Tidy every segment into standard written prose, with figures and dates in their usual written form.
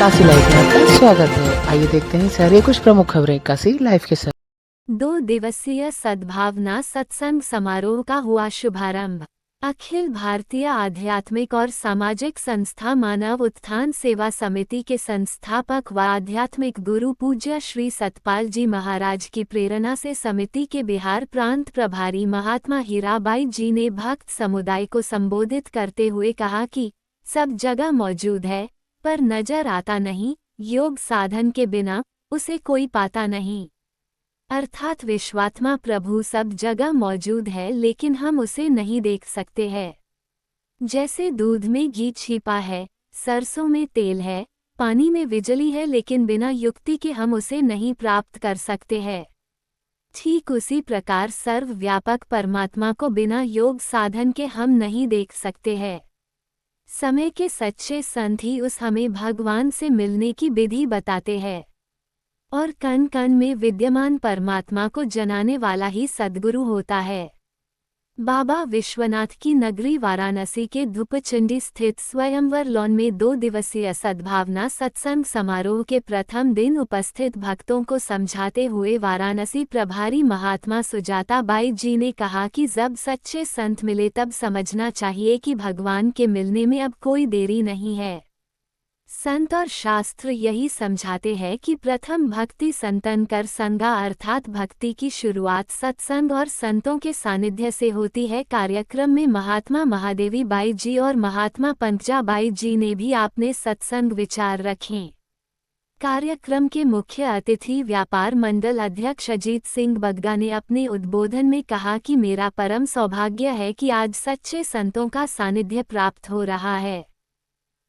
Kashi live में आपका स्वागत है। आइए देखते हैं सारे कुछ प्रमुख खबरें काशी लाइव के साथ। 2 दिवसीय सद्भावना सत्संग समारोह का हुआ शुभारंभ। अखिल भारतीय आध्यात्मिक और सामाजिक संस्था मानव उत्थान सेवा समिति के संस्थापक व आध्यात्मिक गुरु पूज्य श्री सतपाल जी महाराज की प्रेरणा से समिति के बिहार प्रांत प्रभारी महात्मा हीराबाई जी ने भक्त समुदाय को संबोधित करते हुए कहा कि सब जगह मौजूद है पर नजर आता नहीं, योग साधन के बिना उसे कोई पाता नहीं। अर्थात विश्वात्मा प्रभु सब जगह मौजूद है लेकिन हम उसे नहीं देख सकते हैं। जैसे दूध में घी छिपा है, सरसों में तेल है, पानी में बिजली है लेकिन बिना युक्ति के हम उसे नहीं प्राप्त कर सकते हैं। ठीक उसी प्रकार सर्वव्यापक परमात्मा को बिना योग साधन के हम नहीं देख सकते हैं। समय के सच्चे संत ही उस हमें भगवान से मिलने की विधि बताते हैं और कण कण में विद्यमान परमात्मा को जनाने वाला ही सद्गुरु होता है। बाबा विश्वनाथ की नगरी वाराणसी के धुपचंडी स्थित स्वयंवर लॉन में 2 दिवसीय सद्भावना सत्संग समारोह के प्रथम दिन उपस्थित भक्तों को समझाते हुए वाराणसी प्रभारी महात्मा सुजाता बाई जी ने कहा कि जब सच्चे संत मिले तब समझना चाहिए कि भगवान के मिलने में अब कोई देरी नहीं है। संत और शास्त्र यही समझाते हैं कि प्रथम भक्ति संतन कर संगा अर्थात भक्ति की शुरुआत सत्संग और संतों के सानिध्य से होती है। कार्यक्रम में महात्मा महादेवी बाई जी और महात्मा पंकजा बाई जी ने भी अपने सत्संग विचार रखे। कार्यक्रम के मुख्य अतिथि व्यापार मंडल अध्यक्ष अजीत सिंह बग्गा ने अपने उद्बोधन में कहा कि मेरा परम सौभाग्य है कि आज सच्चे संतों का सानिध्य प्राप्त हो रहा है।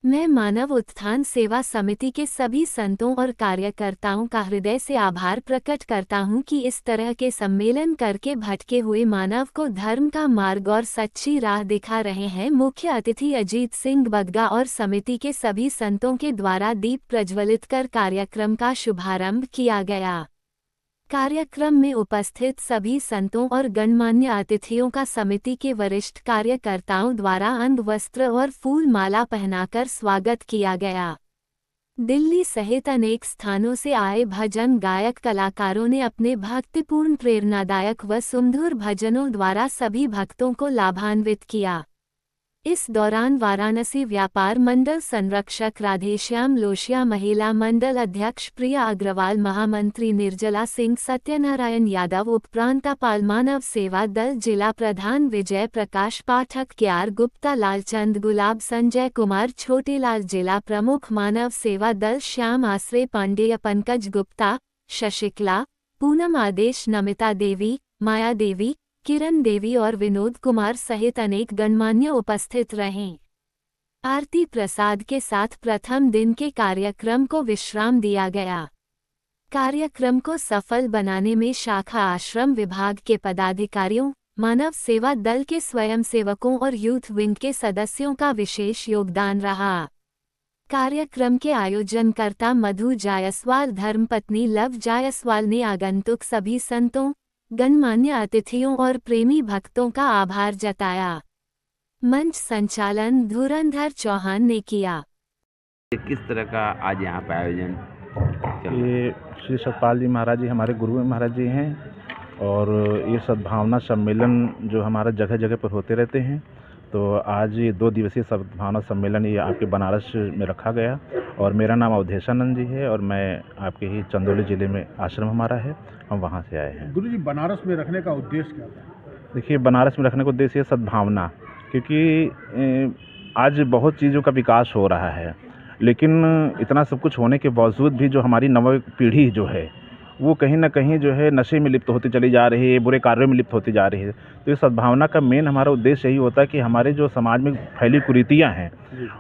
मैं मानव उत्थान सेवा समिति के सभी संतों और कार्यकर्ताओं का हृदय से आभार प्रकट करता हूं कि इस तरह के सम्मेलन करके भटके हुए मानव को धर्म का मार्ग और सच्ची राह दिखा रहे हैं। मुख्य अतिथि अजीत सिंह बग्गा और समिति के सभी संतों के द्वारा दीप प्रज्वलित कर कार्यक्रम का शुभारंभ किया गया। कार्यक्रम में उपस्थित सभी संतों और गणमान्य अतिथियों का समिति के वरिष्ठ कार्यकर्ताओं द्वारा अंग वस्त्र और फूल माला पहनाकर स्वागत किया गया। दिल्ली सहित अनेक स्थानों से आए भजन गायक कलाकारों ने अपने भक्तिपूर्ण प्रेरणादायक व सुमधुर भजनों द्वारा सभी भक्तों को लाभान्वित किया। इस दौरान वाराणसी व्यापार मंडल संरक्षक राधेश्याम लोशिया, महिला मंडल अध्यक्ष प्रिया अग्रवाल, महामंत्री निर्जला सिंह, सत्यनारायण यादव, उपप्रांतापाल मानव सेवा दल जिला प्रधान विजय प्रकाश पाठक, क्यार गुप्ता, लालचंद गुलाब, संजय कुमार छोटेलाल, जिला प्रमुख मानव सेवा दल श्याम आश्रे, पांडेय, पंकज गुप्ता, शशिकला, पूनम आदेश, नमिता देवी, माया देवी, किरण देवी और विनोद कुमार सहित अनेक गणमान्य उपस्थित रहे। आरती प्रसाद के साथ प्रथम दिन के कार्यक्रम को विश्राम दिया गया। कार्यक्रम को सफल बनाने में शाखा आश्रम विभाग के पदाधिकारियों, मानव सेवा दल के स्वयंसेवकों और यूथ विंग के सदस्यों का विशेष योगदान रहा। कार्यक्रम के आयोजनकर्ता मधु जायसवाल, धर्मपत्नी लव जायसवाल ने आगंतुक सभी संतों, गणमान्य अतिथियों और प्रेमी भक्तों का आभार जताया। मंच संचालन धुरंधर चौहान ने किया। किस तरह का आज यहाँ पे आयोजन चल रहा है? ये श्री सतपाल जी महाराज जी हमारे गुरु महाराज जी हैं और ये सद्भावना सम्मेलन जो हमारा जगह जगह पर होते रहते हैं। तो आज ये 2 दिवसीय सद्भावना सम्मेलन ये आपके बनारस में रखा गया और मेरा नाम अवधेशानंद जी है और मैं आपके ही चंदौली ज़िले में आश्रम हमारा है, हम वहाँ से आए हैं। गुरु जी, बनारस में रखने का उद्देश्य क्या था? देखिए, बनारस में रखने का उद्देश्य सद्भावना, क्योंकि आज बहुत चीज़ों का विकास हो रहा है लेकिन इतना सब कुछ होने के बावजूद भी जो हमारी नव पीढ़ी जो है वो कहीं ना कहीं जो है नशे में लिप्त होती चली जा रही है, बुरे कार्यों में लिप्त होती जा रही है। तो इस सद्भावना का मेन हमारा उद्देश्य यही होता है कि हमारे जो समाज में फैली कुरीतियाँ हैं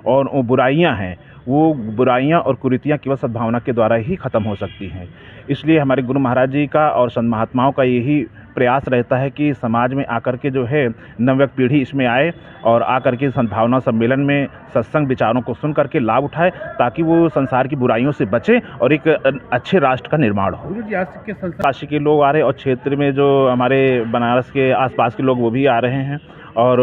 और वो बुराइयाँ हैं, वो बुराइयाँ और कुरीतियाँ केवल सद्भावना के द्वारा ही ख़त्म हो सकती हैं। इसलिए हमारे गुरु महाराज जी का और संत महात्माओं का यही प्रयास रहता है कि समाज में आकर के जो है नवयुवक पीढ़ी इसमें आए और आकर के सद्भावना सम्मेलन में सत्संग विचारों को सुन करके लाभ उठाए ताकि वो संसार की बुराइयों से बचे और एक अच्छे राष्ट्र का निर्माण हो। काशी के लोग आ रहे और क्षेत्र में जो हमारे बनारस के आसपास के लोग वो भी आ रहे हैं और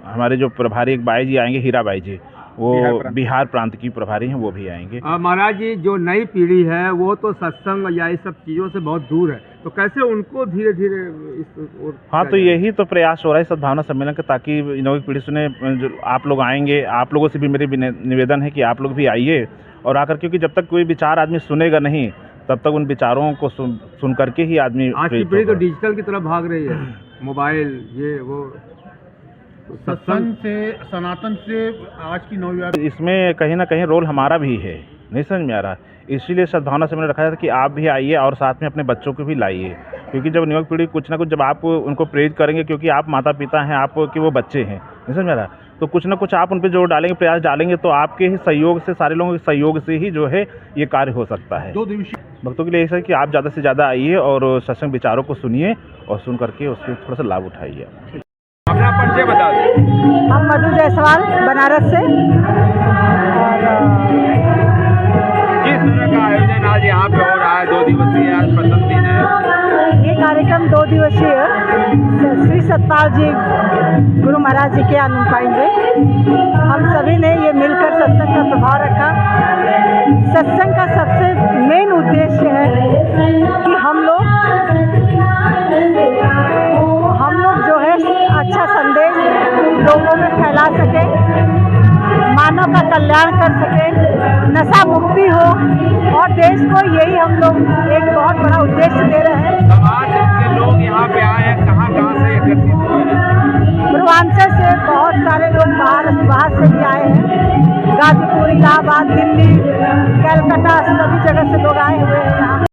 हमारे जो प्रभारी एक बाई जी आएंगे, हीरा बाई जी, वो बिहार प्रांत की प्रभारी हैं, वो भी आएंगे। महाराज जी, जो नई पीढ़ी है वो तो सत्संग या इस सब चीज़ों से बहुत दूर है, तो कैसे उनको धीरे धीरे इस हाँ, तो यही तो प्रयास हो रहा है सद्भावना सम्मेलन का, ताकि नई पीढ़ी सुने। जो आप लोग आएंगे, आप लोगों से भी मेरी निवेदन है कि आप लोग भी आइए और आकर, क्योंकि जब तक कोई विचार आदमी सुनेगा नहीं, तब तक उन विचारों को सुन करके ही आदमी। आज की पीढ़ी तो डिजिटल की तरफ भाग रही है, मोबाइल ये वो। सत्संग से, सनातन से आज की नौवीं इसमें कहीं ना कहीं रोल हमारा भी है, नहीं समझ में आ रहा। इसीलिए सद्भावना सम्मेलन रखा था कि आप भी आइए और साथ में अपने बच्चों को भी लाइए, क्योंकि जब युवा पीढ़ी कुछ ना कुछ, जब आप उनको प्रेरित करेंगे, क्योंकि आप माता पिता हैं, आपके वो बच्चे हैं, नहीं समझ में आ रहा, तो कुछ ना कुछ आप उन पर जोर डालेंगे, प्रयास डालेंगे, तो आपके ही सहयोग से, सारे लोगों के सहयोग से ही जो है ये कार्य हो सकता है। 2 दिवसीय भक्तों के लिए ऐसा है कि आप ज़्यादा से ज़्यादा आइए और सत्संग विचारों को सुनिए और सुन करके उससे थोड़ा सा लाभ उठाइए। अपना परिचय बता दें। हम मधु जायसवाल बनारस से। किस तरह का आयोजन आज यहाँ पे हो रहा है? 2 दिवसीय आज प्रथम दिन है। ये कार्यक्रम 2 दिवसीय श्री सतपाल जी गुरु महाराज जी के अनुपाएंगे। हम सभी ने ये मिलकर सत्संग का प्रभाव रखा। सत्संग का सबसे मेन उद्देश्य है कि हम लोग जो है अच्छा संदेश लोगों में फैला सके, मानव का कल्याण कर सके, नशा मुक्ति हो, और देश को यही हम लोग एक बहुत बड़ा उद्देश्य दे रहे हैं। समाज के लोग यहाँ पे आए हैं, कहाँ से एकत्रित हुए हैं? पूर्वांचल से बहुत सारे लोग बाहर से भी आए हैं। गाजीपुर, इलाहाबाद, दिल्ली, कलकत्ता, सभी जगह से लोग आए हुए